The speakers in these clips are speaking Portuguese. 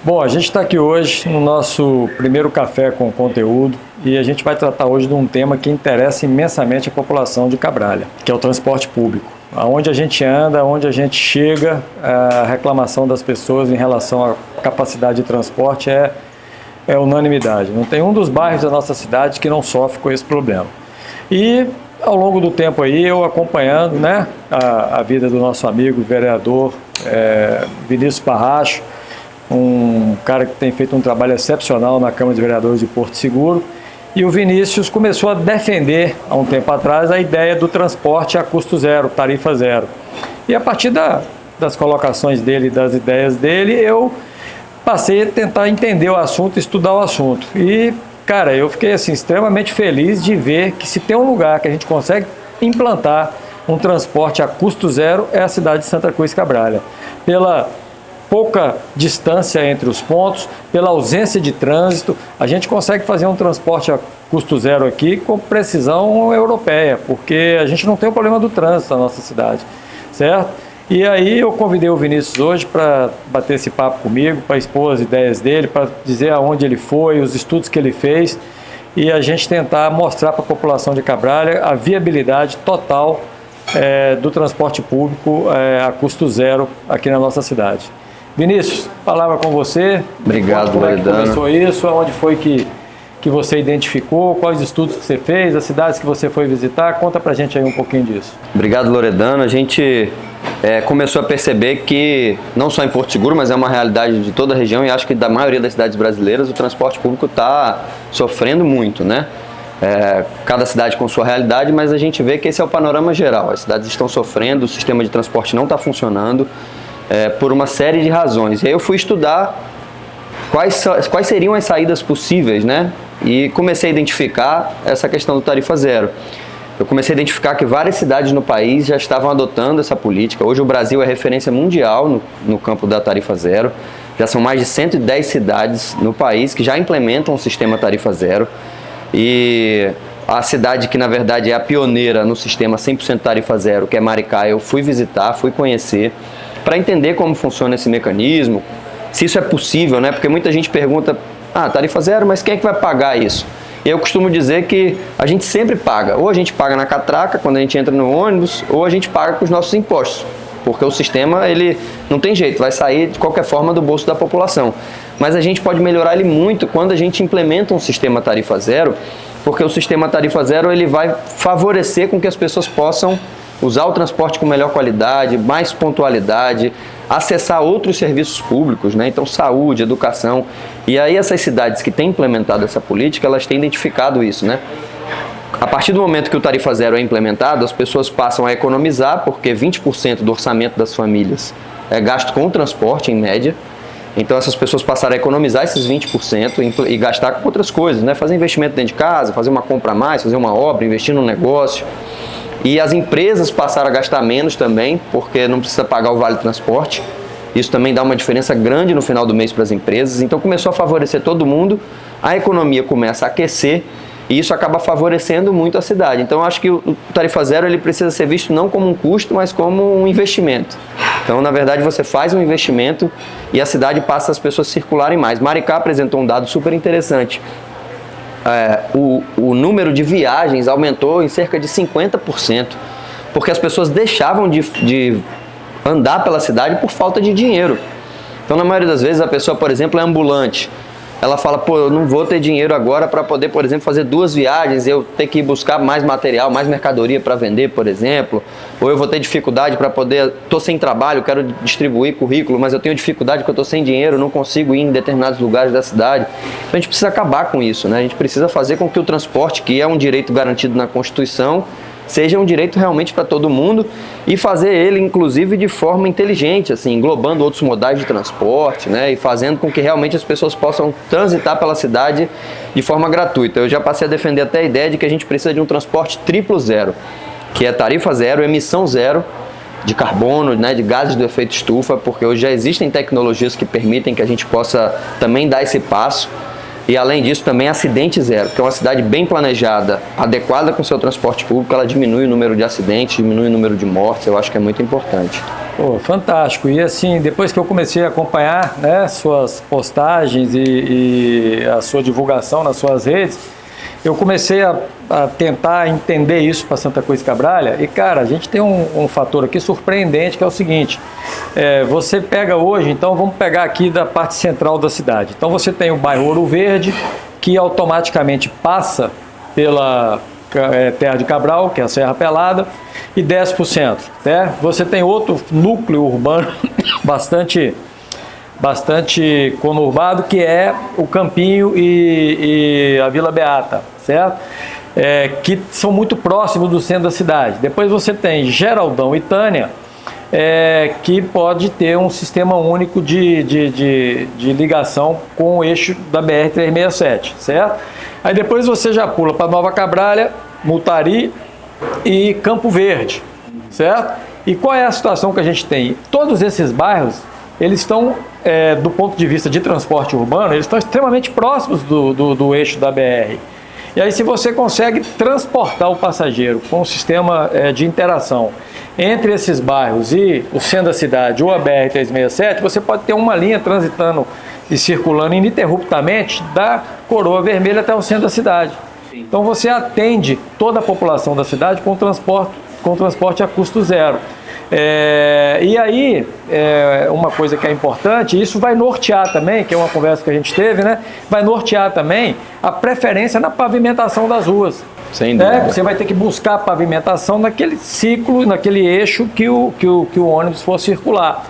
Bom, a gente está aqui hoje no nosso primeiro café com conteúdo e a gente vai tratar hoje de um tema que interessa imensamente a população de Cabralha, que é o transporte público. Aonde a gente anda, aonde a gente chega, a reclamação das pessoas em relação à capacidade de transporte é unanimidade. Não tem um dos bairros da nossa cidade que não sofre com esse problema. E ao longo do tempo aí, eu acompanhando a vida do nosso amigo vereador Vinícius Parracho, um cara que tem feito um trabalho excepcional na Câmara de Vereadores de Porto Seguro. E o Vinícius começou a defender, há um tempo atrás, a ideia do transporte a custo zero, tarifa zero. E a partir das colocações dele, das ideias dele, eu passei a tentar entender o assunto, estudar o assunto. E, cara, eu fiquei assim, extremamente feliz de ver que se tem um lugar que a gente consegue implantar um transporte a custo zero, é a cidade de Santa Cruz Cabralha. Pela pouca distância entre os pontos, pela ausência de trânsito, a gente consegue fazer um transporte a custo zero aqui com precisão europeia, porque a gente não tem o problema do trânsito na nossa cidade, certo? E aí eu convidei o Vinícius hoje para bater esse papo comigo, para expor as ideias dele, para dizer aonde ele foi, os estudos que ele fez, e a gente tentar mostrar para a população de Cabralha a viabilidade total do transporte público a custo zero aqui na nossa cidade. Vinícius, palavra com você. Obrigado, como é que Loredano. começou isso? Onde foi que você identificou? Quais estudos que você fez? As cidades que você foi visitar? Conta pra gente aí um pouquinho disso. Obrigado, Loredano. A gente começou a perceber que, não só em Porto Seguro, mas é uma realidade de toda a região e acho que da maioria das cidades brasileiras, o transporte público está sofrendo muito, né? Cada cidade com sua realidade, mas a gente vê que esse é o panorama geral. As cidades estão sofrendo, o sistema de transporte não está funcionando, por uma série de razões. E aí eu fui estudar quais seriam as saídas possíveis, né? E comecei a identificar essa questão do tarifa zero. Eu comecei a identificar que várias cidades no país já estavam adotando essa política. Hoje o Brasil é referência mundial no campo da tarifa zero. Já são mais de 110 cidades no país que já implementam o sistema tarifa zero. E a cidade que na verdade é a pioneira no sistema 100% tarifa zero, que é Maricá, eu fui visitar, fui conhecer, para entender como funciona esse mecanismo, se isso é possível, né? Porque muita gente pergunta, tarifa zero, mas quem é que vai pagar isso? E eu costumo dizer que a gente sempre paga, ou a gente paga na catraca, quando a gente entra no ônibus, ou a gente paga com os nossos impostos, porque o sistema, ele não tem jeito, vai sair de qualquer forma do bolso da população. Mas a gente pode melhorar ele muito quando a gente implementa um sistema tarifa zero, porque o sistema tarifa zero, ele vai favorecer com que as pessoas possam usar o transporte com melhor qualidade, mais pontualidade, acessar outros serviços públicos, né? Então saúde, educação. E aí essas cidades que têm implementado essa política, elas têm identificado isso, né? A partir do momento que o tarifa zero é implementado, as pessoas passam a economizar, porque 20% do orçamento das famílias é gasto com o transporte, em média. Então essas pessoas passaram a economizar esses 20% e gastar com outras coisas, né? Fazer investimento dentro de casa, fazer uma compra a mais, fazer uma obra, investir num negócio. E as empresas passaram a gastar menos também, porque não precisa pagar o vale transporte. Isso também dá uma diferença grande no final do mês para as empresas. Então começou a favorecer todo mundo, a economia começa a aquecer e isso acaba favorecendo muito a cidade. Então eu acho que o tarifa zero ele precisa ser visto não como um custo, mas como um investimento. Então na verdade você faz um investimento e a cidade passa as pessoas a circularem mais. Maricá apresentou um dado super interessante. O número de viagens aumentou em cerca de 50%, porque as pessoas deixavam de andar pela cidade por falta de dinheiro. Então, na maioria das vezes, a pessoa, por exemplo, é ambulante. Ela fala, eu não vou ter dinheiro agora para poder, por exemplo, fazer 2 viagens, eu ter que ir buscar mais material, mais mercadoria para vender, por exemplo, ou eu vou ter dificuldade para poder, estou sem trabalho, quero distribuir currículo, mas eu tenho dificuldade porque eu estou sem dinheiro, não consigo ir em determinados lugares da cidade. Então a gente precisa acabar com isso, né? A gente precisa fazer com que o transporte, que é um direito garantido na Constituição, seja um direito realmente para todo mundo e fazer ele, inclusive, de forma inteligente, assim, englobando outros modais de transporte, né, e fazendo com que realmente as pessoas possam transitar pela cidade de forma gratuita. Eu já passei a defender até a ideia de que a gente precisa de um transporte triplo zero, que é tarifa zero, emissão zero de carbono, né, de gases do efeito estufa, porque hoje já existem tecnologias que permitem que a gente possa também dar esse passo. E além disso também acidente zero, porque é uma cidade bem planejada, adequada com o seu transporte público, ela diminui o número de acidentes, diminui o número de mortes, eu acho que é muito importante. Pô, fantástico. E assim, depois que eu comecei a acompanhar, né, suas postagens e a sua divulgação nas suas redes, eu comecei a tentar entender isso para Santa Cruz Cabralha. E cara, a gente tem um fator aqui surpreendente, que é o seguinte: você pega hoje, então vamos pegar aqui da parte central da cidade. Então você tem o bairro Ouro Verde, que automaticamente passa pela Terra de Cabral, que é a Serra Pelada, e desce para o centro, né? Você tem outro núcleo urbano bastante conurbado, que é o Campinho e a Vila Beata, certo? Que são muito próximos do centro da cidade. Depois você tem Geraldão e Tânia, que pode ter um sistema único de ligação com o eixo da BR-367, certo? Aí depois você já pula para Nova Cabralha, Mutari e Campo Verde, certo? E qual é a situação que a gente tem? Todos esses bairros, eles estão, do ponto de vista de transporte urbano, eles estão extremamente próximos do eixo da BR. E aí, se você consegue transportar o passageiro com um sistema de interação entre esses bairros e o centro da cidade ou a BR-367, você pode ter uma linha transitando e circulando ininterruptamente da Coroa Vermelha até o centro da cidade. Então você atende toda a população da cidade com transporte a custo zero. E aí, uma coisa que é importante, isso vai nortear também, que é uma conversa que a gente teve, né? Vai nortear também a preferência na pavimentação das ruas. Sem dúvida. Você vai ter que buscar a pavimentação naquele ciclo, naquele eixo que o ônibus for circular.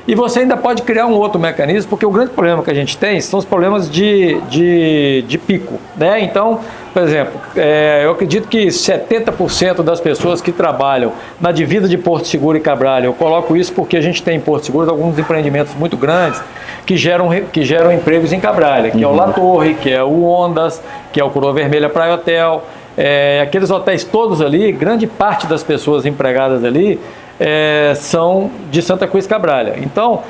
E você ainda pode criar um outro mecanismo, porque o grande problema que a gente tem são os problemas de pico, né? Então, por exemplo, eu acredito que 70% das pessoas que trabalham na divisa de Porto Seguro e Cabralha, eu coloco isso porque a gente tem em Porto Seguro alguns empreendimentos muito grandes que geram empregos em Cabralha, que é o La Torre, que é o Ondas, que é o Coroa Vermelha Praia Hotel, aqueles hotéis todos ali, grande parte das pessoas empregadas ali são de Santa Cruz Cabralha. Então,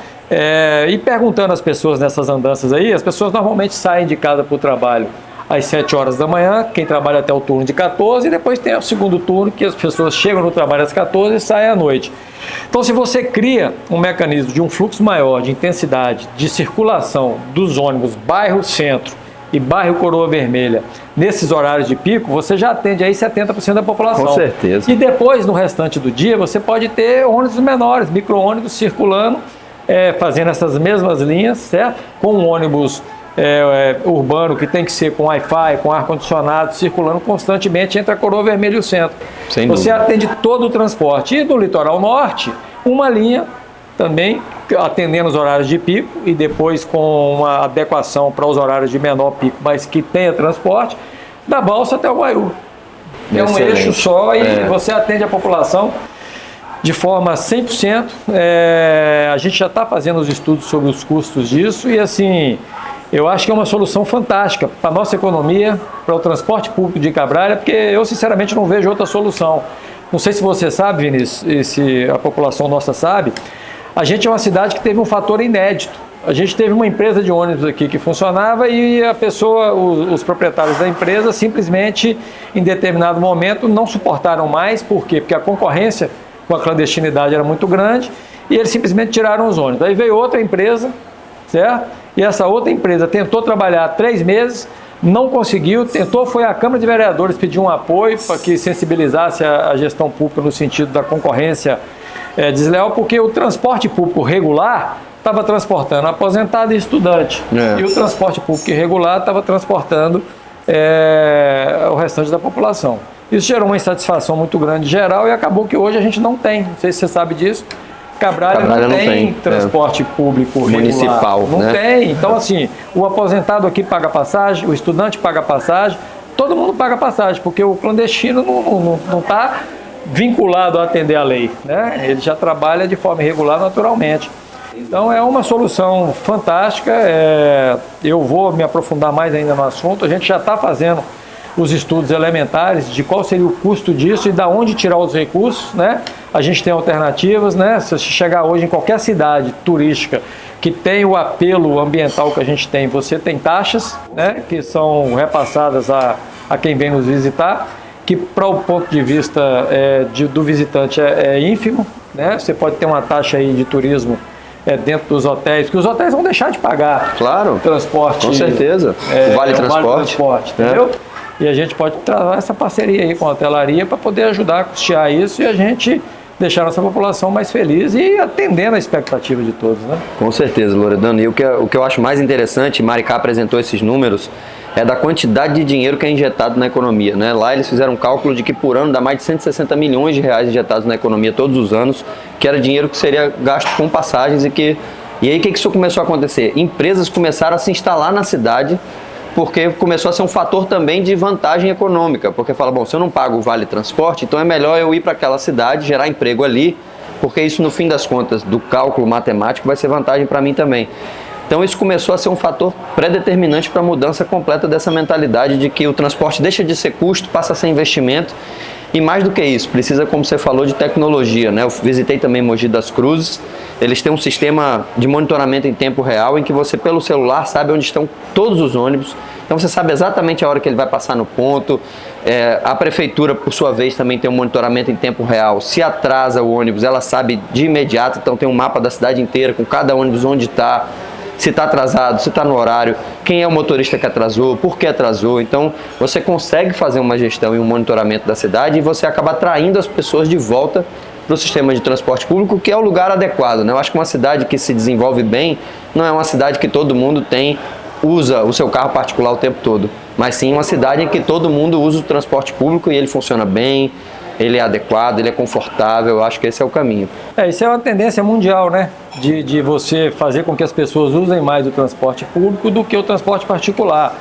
e perguntando às pessoas nessas andanças aí, as pessoas normalmente saem de casa para o trabalho às 7 horas da manhã, quem trabalha até o turno de 14, e depois tem o segundo turno, que as pessoas chegam no trabalho às 14 e saem à noite. Então, se você cria um mecanismo de um fluxo maior de intensidade de circulação dos ônibus bairro Centro e bairro Coroa Vermelha nesses horários de pico, você já atende aí 70% da população. Com certeza. E depois, no restante do dia, você pode ter ônibus menores, micro-ônibus circulando, fazendo essas mesmas linhas, certo? Com um ônibus urbano que tem que ser com Wi-Fi, com ar-condicionado, circulando constantemente entre a Coroa Vermelha e o centro. Sem Você dúvida. atende todo o transporte. E do litoral norte, uma linha também atendendo os horários de pico e depois com uma adequação para os horários de menor pico, mas que tenha transporte, da Balsa até o Guaiú. É um eixo só e você atende a população de forma 100%. A gente já está fazendo os estudos sobre os custos disso e assim, eu acho que é uma solução fantástica para a nossa economia, para o transporte público de Cabralha, porque eu sinceramente não vejo outra solução. Não sei se você sabe, Vinícius, e se a população nossa sabe, a gente é uma cidade que teve um fator inédito. A gente teve uma empresa de ônibus aqui que funcionava e a pessoa, os proprietários da empresa, simplesmente, em determinado momento, não suportaram mais. Por quê? Porque a concorrência com a clandestinidade era muito grande e eles simplesmente tiraram os ônibus. Aí veio outra empresa, certo? E essa outra empresa tentou trabalhar 3 meses, não conseguiu, foi à Câmara de Vereadores pedir um apoio para que sensibilizasse a gestão pública no sentido da concorrência desleal, porque o transporte público regular estava transportando aposentado e estudante, e o transporte público irregular estava transportando o restante da população. Isso gerou uma insatisfação muito grande geral e acabou que hoje a gente não tem, não sei se você sabe disso, Cabralha não tem transporte público municipal, regular, não tem. Então assim, o aposentado aqui paga passagem, o estudante paga passagem, todo mundo paga passagem, porque o clandestino não está vinculado a atender a lei, né? Ele já trabalha de forma irregular naturalmente. Então é uma solução fantástica, eu vou me aprofundar mais ainda no assunto, a gente já está fazendo os estudos elementares de qual seria o custo disso e da onde tirar os recursos, né? A gente tem alternativas, né? Se você chegar hoje em qualquer cidade turística que tem o apelo ambiental que a gente tem, você tem taxas, né? Que são repassadas a quem vem nos visitar, que para o ponto de vista do visitante é ínfimo, né? Você pode ter uma taxa aí de turismo dentro dos hotéis, que os hotéis vão deixar de pagar claro, transporte. Com certeza. O Vale Transporte, entendeu? E a gente pode trazer essa parceria aí com a hotelaria para poder ajudar a custear isso e a gente deixar a nossa população mais feliz e atendendo a expectativa de todos, né? Com certeza, Loredano. E o que eu acho mais interessante, Maricá apresentou esses números, é da quantidade de dinheiro que é injetado na economia, né? Lá eles fizeram um cálculo de que por ano dá mais de 160 milhões de reais injetados na economia todos os anos, que era dinheiro que seria gasto com passagens E aí o que isso começou a acontecer? Empresas começaram a se instalar na cidade porque começou a ser um fator também de vantagem econômica, porque fala, bom, se eu não pago o Vale Transporte, então é melhor eu ir para aquela cidade, gerar emprego ali, porque isso no fim das contas, do cálculo matemático, vai ser vantagem para mim também. Então isso começou a ser um fator pré-determinante para a mudança completa dessa mentalidade de que o transporte deixa de ser custo, passa a ser investimento. E mais do que isso, precisa, como você falou, de tecnologia, né? Eu visitei também Mogi das Cruzes, eles têm um sistema de monitoramento em tempo real em que você, pelo celular, sabe onde estão todos os ônibus. Então você sabe exatamente a hora que ele vai passar no ponto. A prefeitura, por sua vez, também tem um monitoramento em tempo real. Se atrasa o ônibus, ela sabe de imediato, então tem um mapa da cidade inteira com cada ônibus onde está. Se está atrasado, se está no horário, quem é o motorista que atrasou, por que atrasou. Então, você consegue fazer uma gestão e um monitoramento da cidade e você acaba atraindo as pessoas de volta para o sistema de transporte público, que é o lugar adequado, né? Eu acho que uma cidade que se desenvolve bem não é uma cidade que todo mundo usa o seu carro particular o tempo todo, mas sim uma cidade em que todo mundo usa o transporte público e ele funciona bem, ele é adequado, ele é confortável. Eu acho que esse é o caminho. Isso é uma tendência mundial, né? De você fazer com que as pessoas usem mais o transporte público do que o transporte particular.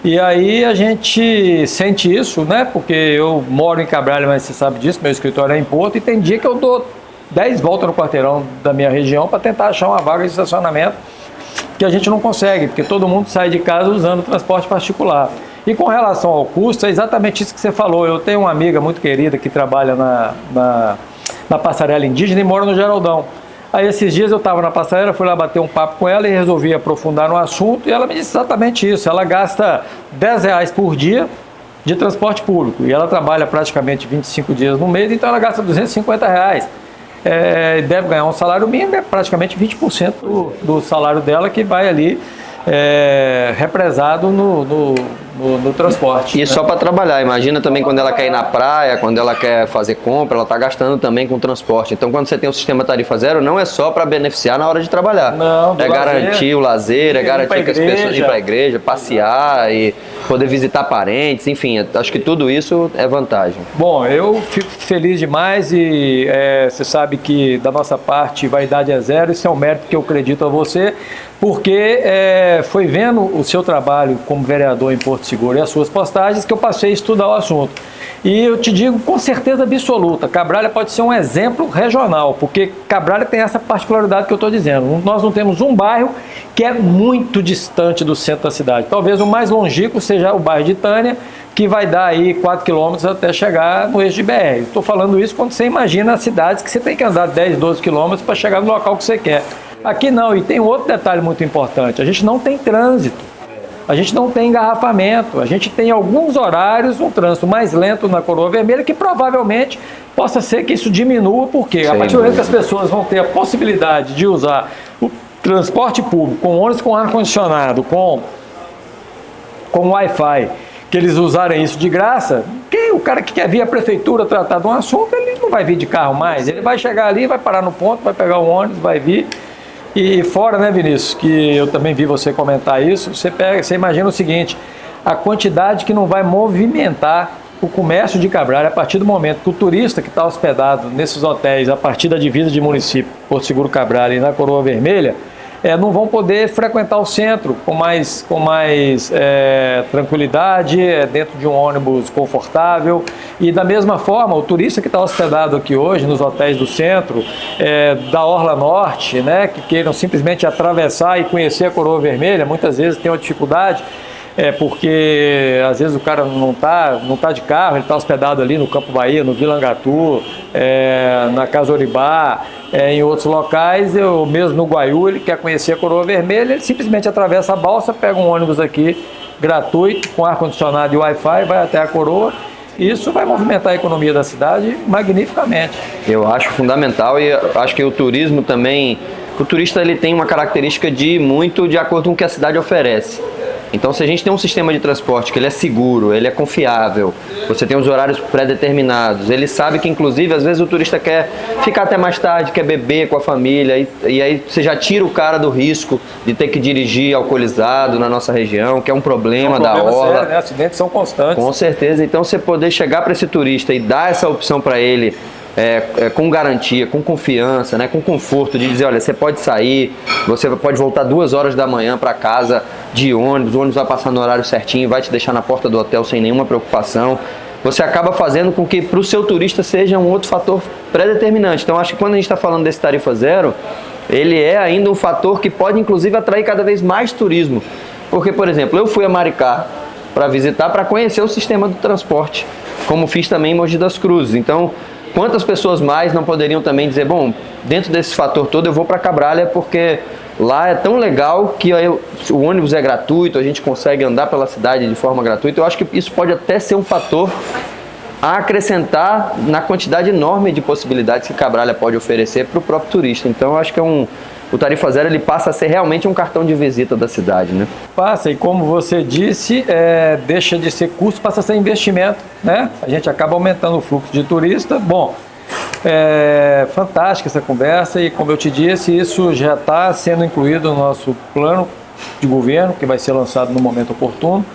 E aí a gente sente isso, né? Porque eu moro em Cabralha, mas você sabe disso, meu escritório é em Porto, e tem dia que eu dou 10 voltas no quarteirão da minha região para tentar achar uma vaga de estacionamento, que a gente não consegue, porque todo mundo sai de casa usando o transporte particular. E com relação ao custo, é exatamente isso que você falou. Eu tenho uma amiga muito querida que trabalha na passarela indígena e mora no Geraldão. Aí esses dias eu estava na passarela, fui lá bater um papo com ela e resolvi aprofundar no assunto, e ela me disse exatamente isso. Ela gasta R$10 por dia de transporte público e ela trabalha praticamente 25 dias no mês, então ela gasta R$250. Deve ganhar um salário mínimo, é praticamente 20% do salário dela que vai ali represado no transporte. E né? Só para trabalhar, imagina também quando ela quer ir na praia, quando ela quer fazer compra, ela está gastando também com transporte. Então quando você tem o sistema tarifa zero, não é só para beneficiar na hora de trabalhar. Não, garantir o lazer, é garantir que as pessoas ir para a igreja, passear e poder visitar parentes, enfim, acho que tudo isso é vantagem. Bom, eu fico feliz demais e você sabe que da nossa parte vaidade é zero, isso é um mérito que eu acredito a você, porque foi vendo o seu trabalho como vereador em Porto Seguro e as suas postagens que eu passei a estudar o assunto. E eu te digo com certeza absoluta, Cabralha pode ser um exemplo regional, porque Cabralha tem essa particularidade que eu estou dizendo. Nós não temos um bairro que é muito distante do centro da cidade. Talvez o mais longínquo seja o bairro de Tânia, que vai dar aí 4 quilômetros até chegar no eixo de BR. Estou falando isso quando você imagina as cidades que você tem que andar 10, 12 quilômetros para chegar no local que você quer. Aqui não, e tem outro detalhe muito importante, a gente não tem trânsito, a gente não tem engarrafamento, a gente tem alguns horários, um trânsito mais lento na Coroa Vermelha, que provavelmente possa ser que isso diminua, porque a partir do momento que as pessoas vão ter a possibilidade de usar o transporte público, com ônibus com ar-condicionado, com Wi-Fi, que eles usarem isso de graça, o cara que quer vir à prefeitura tratar de um assunto, ele não vai vir de carro mais, ele vai chegar ali, vai parar no ponto, vai pegar o ônibus, vai vir. E fora, né, Vinícius, que eu também vi você comentar isso, você imagina o seguinte, a quantidade que não vai movimentar o comércio de Cabralha a partir do momento que o turista que está hospedado nesses hotéis a partir da divisa de município, Porto Seguro Cabralha e na Coroa Vermelha, não vão poder frequentar o centro com mais tranquilidade, dentro de um ônibus confortável. E da mesma forma, o turista que está hospedado aqui hoje nos hotéis do centro, da Orla Norte, né, que queiram simplesmente atravessar e conhecer a Coroa Vermelha, muitas vezes tem uma dificuldade, porque às vezes o cara não tá de carro, ele está hospedado ali no Campo Bahia, no Vila Angatu, na Casa Oribá, em outros locais, ou mesmo no Guaiú, ele quer conhecer a Coroa Vermelha, ele simplesmente atravessa a balsa, pega um ônibus aqui gratuito, com ar-condicionado e Wi-Fi, vai até a Coroa Isso vai movimentar a economia da cidade magnificamente. Eu acho fundamental e acho que o turismo também, o turista ele tem uma característica de muito de acordo com o que a cidade oferece. Então, se a gente tem um sistema de transporte que ele é seguro, ele é confiável, você tem os horários pré-determinados, ele sabe que, inclusive, às vezes o turista quer ficar até mais tarde, quer beber com a família, e aí você já tira o cara do risco de ter que dirigir alcoolizado na nossa região, que é um problema da orla. Sério, né? Acidentes são constantes. Com certeza. Então, você poder chegar para esse turista e dar essa opção para ele, com garantia, com confiança, né, com conforto, de dizer, olha, você pode sair, você pode voltar 2 horas da manhã para casa de ônibus, o ônibus vai passar no horário certinho, vai te deixar na porta do hotel sem nenhuma preocupação. Você acaba fazendo com que para o seu turista seja um outro fator pré-determinante. Então, acho que quando a gente está falando desse tarifa zero, ele é ainda um fator que pode, inclusive, atrair cada vez mais turismo. Porque, por exemplo, eu fui a Maricá para visitar, para conhecer o sistema do transporte, como fiz também em Mogi das Cruzes. Então, quantas pessoas mais não poderiam também dizer, bom, dentro desse fator todo eu vou para Cabralha porque lá é tão legal que o ônibus é gratuito, a gente consegue andar pela cidade de forma gratuita. Eu acho que isso pode até ser um fator a acrescentar na quantidade enorme de possibilidades que Cabralha pode oferecer para o próprio turista. Então, eu acho que o Tarifa Zero ele passa a ser realmente um cartão de visita da cidade, né? Passa, e como você disse, deixa de ser custo, passa a ser investimento, né? A gente acaba aumentando o fluxo de turista. Bom, fantástica essa conversa e, como eu te disse, isso já está sendo incluído no nosso plano de governo, que vai ser lançado no momento oportuno.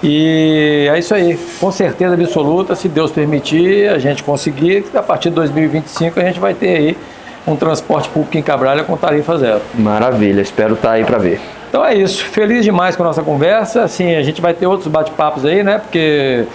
E é isso aí, com certeza absoluta, se Deus permitir, a gente conseguir, a partir de 2025 a gente vai ter aí um transporte público em Cabralha com tarifa zero. Maravilha, espero estar aí para ver. Então é isso, feliz demais com a nossa conversa. Assim, a gente vai ter outros bate-papos aí, né? Porque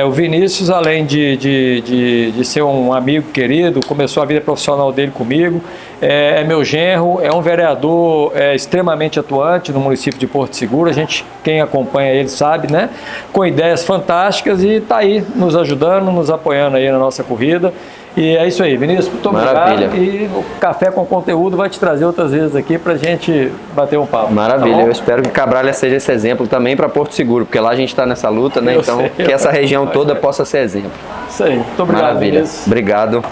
o Vinícius, além de ser um amigo querido, começou a vida profissional dele comigo, é meu genro, é um vereador extremamente atuante no município de Porto Seguro. A gente, quem acompanha ele sabe, né? Com ideias fantásticas e está aí nos ajudando, nos apoiando aí na nossa corrida. E é isso aí, Vinícius, muito obrigado. E o Café com Conteúdo vai te trazer outras vezes aqui para a gente bater um papo. Maravilha, tá, eu espero que Cabralha seja esse exemplo também para Porto Seguro, porque lá a gente está nessa luta, né? Então, que essa região toda possa ser exemplo. Isso aí, muito obrigado, Maravilha, Vinícius. Obrigado.